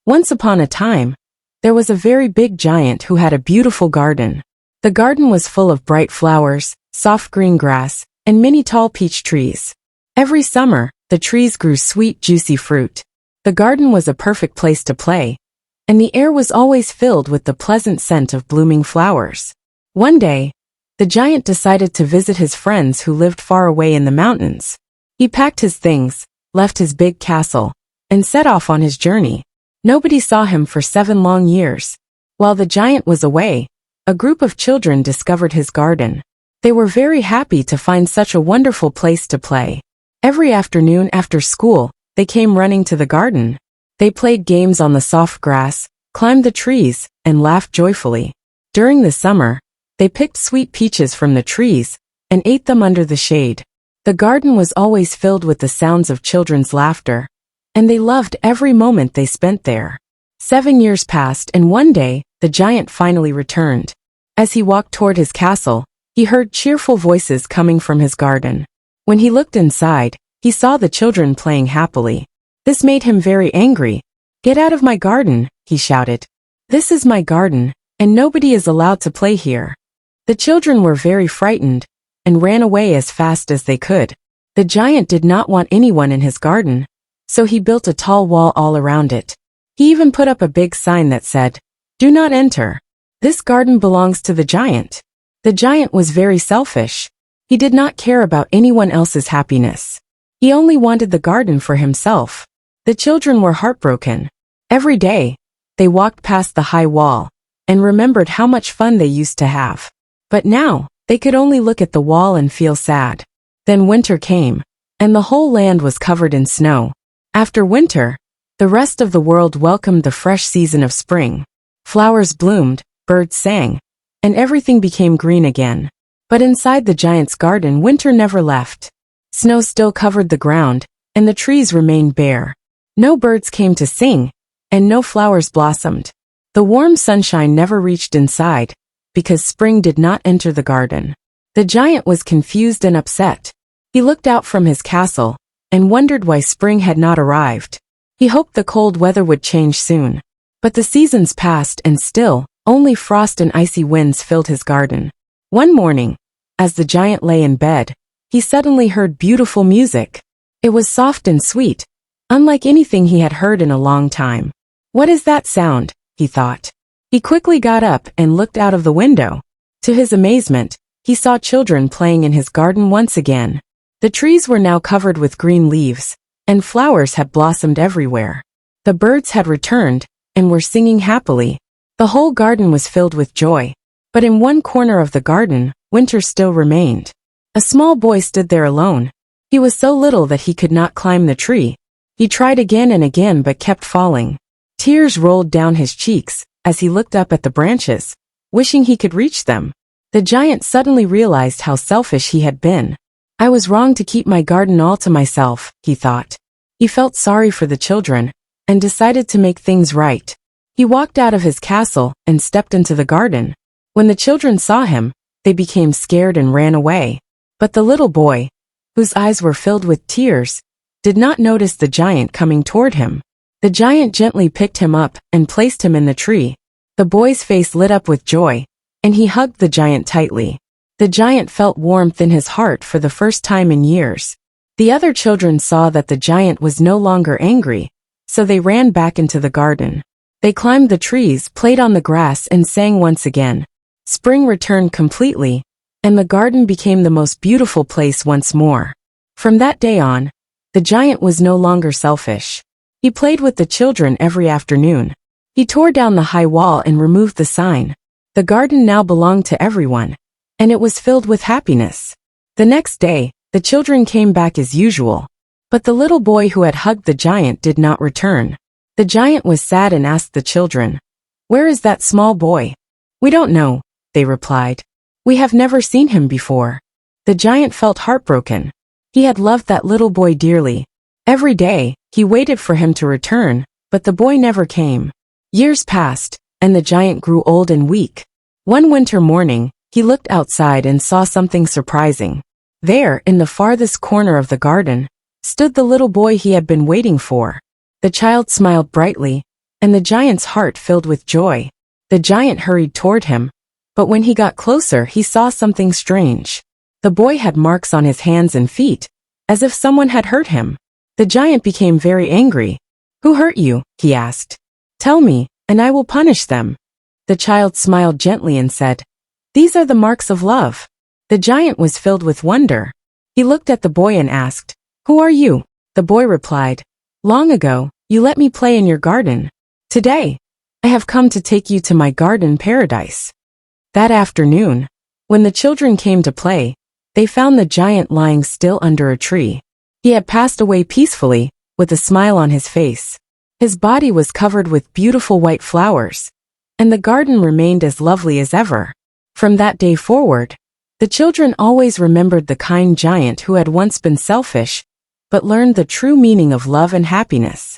Once upon a time, there was a very big giant who had a beautiful garden. The garden was full of bright flowers, soft green grass, and many tall peach trees. Every summer, the trees grew sweet, juicy fruit. The garden was a perfect place to play, and the air was always filled with the pleasant scent of blooming flowers. One day, the giant decided to visit his friends who lived far away in the mountains. He packed his things, left his big castle, and set off on his journey. Nobody saw him for 7 long years. While the giant was away, a group of children discovered his garden. They were very happy to find such a wonderful place to play. Every afternoon after school, they came running to the garden. They played games on the soft grass, climbed the trees, and laughed joyfully. During the summer, they picked sweet peaches from the trees and ate them under the shade. The garden was always filled with the sounds of children's laughter, and they loved every moment they spent there. 7 years passed, and one day, the giant finally returned. As he walked toward his castle, he heard cheerful voices coming from his garden. When he looked inside, he saw the children playing happily. This made him very angry. "Get out of my garden," he shouted. "This is my garden, and nobody is allowed to play here." The children were very frightened and ran away as fast as they could. The giant did not want anyone in his garden, so he built a tall wall all around it. He even put up a big sign that said, "Do not enter. This garden belongs to the giant." The giant was very selfish. He did not care about anyone else's happiness. He only wanted the garden for himself. The children were heartbroken. Every day, they walked past the high wall and remembered how much fun they used to have. But now, they could only look at the wall and feel sad. Then winter came, and the whole land was covered in snow. After winter, the rest of the world welcomed the fresh season of spring. Flowers bloomed, birds sang, and everything became green again. But inside the giant's garden, winter never left. Snow still covered the ground, and the trees remained bare. No birds came to sing, and no flowers blossomed. The warm sunshine never reached inside, because spring did not enter the garden. The giant was confused and upset. He looked out from his castle and wondered why spring had not arrived. He hoped the cold weather would change soon. But the seasons passed, and still, only frost and icy winds filled his garden. One morning, as the giant lay in bed, he suddenly heard beautiful music. It was soft and sweet, unlike anything he had heard in a long time. "What is that sound?" he thought. He quickly got up and looked out of the window. To his amazement, he saw children playing in his garden once again. The trees were now covered with green leaves, and flowers had blossomed everywhere. The birds had returned and were singing happily. The whole garden was filled with joy. But in one corner of the garden, winter still remained. A small boy stood there alone. He was so little that he could not climb the tree. He tried again and again but kept falling. Tears rolled down his cheeks as he looked up at the branches, wishing he could reach them. The giant suddenly realized how selfish he had been. "I was wrong to keep my garden all to myself," he thought. He felt sorry for the children and decided to make things right. He walked out of his castle and stepped into the garden. When the children saw him, they became scared and ran away. But the little boy, whose eyes were filled with tears, did not notice the giant coming toward him. The giant gently picked him up and placed him in the tree. The boy's face lit up with joy, and he hugged the giant tightly. The giant felt warmth in his heart for the first time in years. The other children saw that the giant was no longer angry, so they ran back into the garden. They climbed the trees, played on the grass, and sang once again. Spring returned completely, and the garden became the most beautiful place once more. From that day on, the giant was no longer selfish. He played with the children every afternoon. He tore down the high wall and removed the sign. The garden now belonged to everyone, and it was filled with happiness. The next day, the children came back as usual, but the little boy who had hugged the giant did not return. The giant was sad and asked the children, "Where is that small boy?" "We don't know," they replied. "We have never seen him before." The giant felt heartbroken. He had loved that little boy dearly. Every day, he waited for him to return, but the boy never came. Years passed, and the giant grew old and weak. One winter morning, he looked outside and saw something surprising. There, in the farthest corner of the garden, stood the little boy he had been waiting for. The child smiled brightly and the giant's heart filled with joy. The giant hurried toward him, but when he got closer he saw something strange. The boy had marks on his hands and feet, as if someone had hurt him. The giant became very angry. "Who hurt you?" he asked. "Tell me, and I will punish them." The child smiled gently and said, "These are the marks of love." The giant was filled with wonder. He looked at the boy and asked, "Who are you?" The boy replied, "Long ago, you let me play in your garden. Today, I have come to take you to my garden paradise." That afternoon, when the children came to play, they found the giant lying still under a tree. He had passed away peacefully, with a smile on his face. His body was covered with beautiful white flowers, and the garden remained as lovely as ever. From that day forward, the children always remembered the kind giant who had once been selfish, but learned the true meaning of love and happiness.